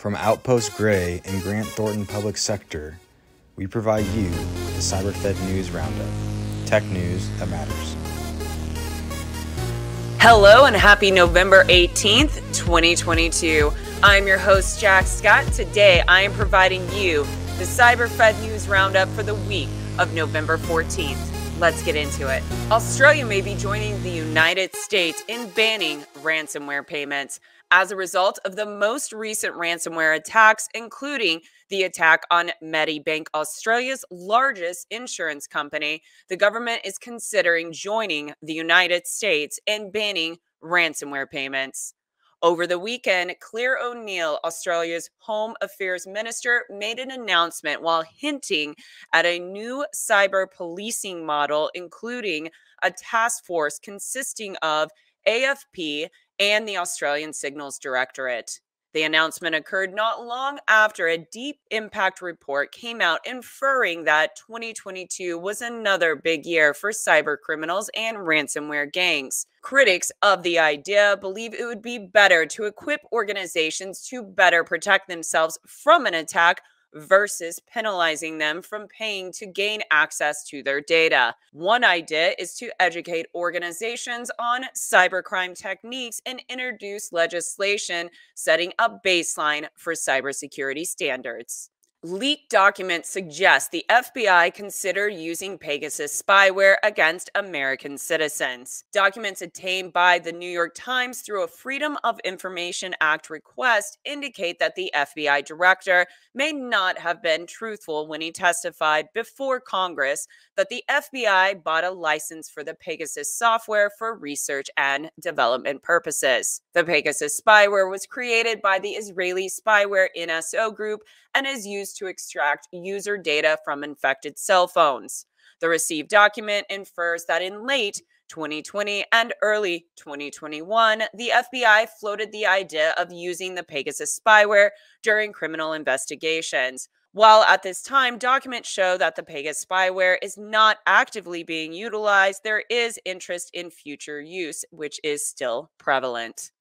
From Outpost Gray and Grant Thornton Public Sector, we provide you the CyberFed News Roundup. Tech news that matters. Hello and happy November 18th, 2022. I'm your host, Jack Scott. Today, I am providing you the CyberFed News Roundup for the week of November 14th. Let's get into it. Australia may be joining the United States in banning ransomware payments as a result of the most recent ransomware attacks, including the attack on Medibank, Australia's largest insurance company. The government is considering joining the United States in banning ransomware payments. Over the weekend, Claire O'Neill, Australia's Home Affairs Minister, made an announcement while hinting at a new cyber policing model, including a task force consisting of AFP and the Australian Signals Directorate. The announcement occurred not long after a deep impact report came out inferring that 2022 was another big year for cybercriminals and ransomware gangs. Critics of the idea believe it would be better to equip organizations to better protect themselves from an attack versus penalizing them from paying to gain access to their data. One idea is to educate organizations on cybercrime techniques and introduce legislation setting a baseline for cybersecurity standards. Leaked documents suggest the FBI considered using Pegasus spyware against American citizens. Documents obtained by the New York Times through a Freedom of Information Act request indicate that the FBI director may not have been truthful when he testified before Congress that the FBI bought a license for the Pegasus software for research and development purposes. The Pegasus spyware was created by the Israeli spyware NSO group and is used to extract user data from infected cell phones. The received document infers that in late 2020 and early 2021, the FBI floated the idea of using the Pegasus spyware during criminal investigations. While at this time, documents show that the Pegasus spyware is not actively being utilized, there is interest in future use, which is still prevalent.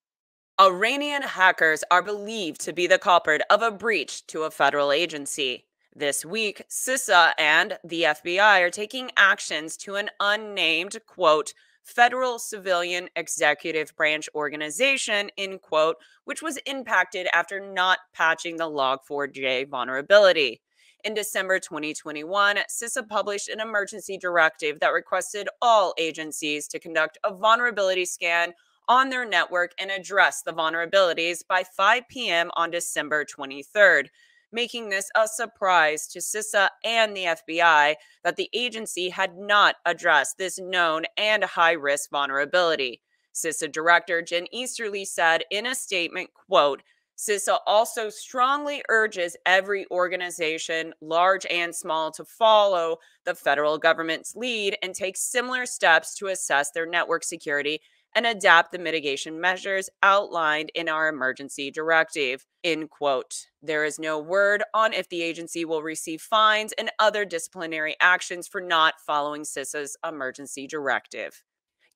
Iranian hackers are believed to be the culprit of a breach to a federal agency. This week, CISA and the FBI are taking actions to an unnamed, quote, federal civilian executive branch organization, end quote, which was impacted after not patching the Log4j vulnerability. In December 2021, CISA published an emergency directive that requested all agencies to conduct a vulnerability scan on their network and address the vulnerabilities by 5 p.m. on December 23rd, making this a surprise to CISA and the FBI that the agency had not addressed this known and high-risk vulnerability. CISA Director Jen Easterly said in a statement, quote, CISA also strongly urges every organization, large and small, to follow the federal government's lead and take similar steps to assess their network security and adapt the mitigation measures outlined in our emergency directive, end quote. There is no word on if the agency will receive fines and other disciplinary actions for not following CISA's emergency directive.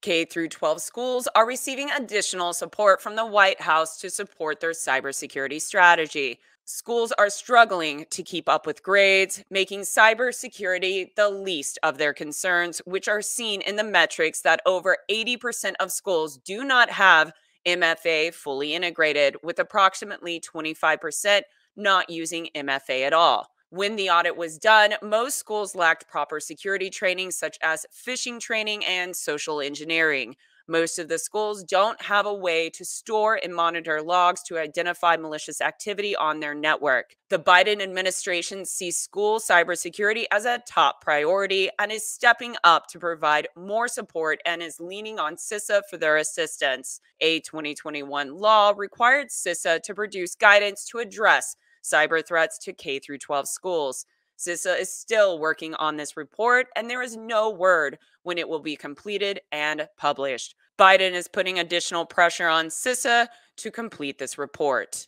K-12 schools are receiving additional support from the White House to support their cybersecurity strategy. Schools are struggling to keep up with grades, making cybersecurity the least of their concerns, which are seen in the metrics that over 80% of schools do not have MFA fully integrated, with approximately 25% not using MFA at all. When the audit was done, most schools lacked proper security training, such as phishing training and social engineering. Most of the schools don't have a way to store and monitor logs to identify malicious activity on their network. The Biden administration sees school cybersecurity as a top priority and is stepping up to provide more support and is leaning on CISA for their assistance. A 2021 law required CISA to produce guidance to address cyber threats to K-12 schools. CISA is still working on this report, and there is no word when it will be completed and published. Biden is putting additional pressure on CISA to complete this report.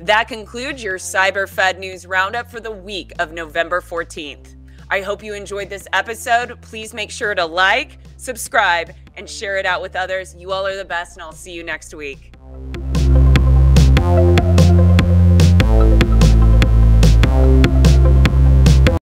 That concludes your CyberFed News Roundup for the week of November 14th. I hope you enjoyed this episode. Please make sure to like, subscribe, and share it out with others. You all are the best, and I'll see you next week.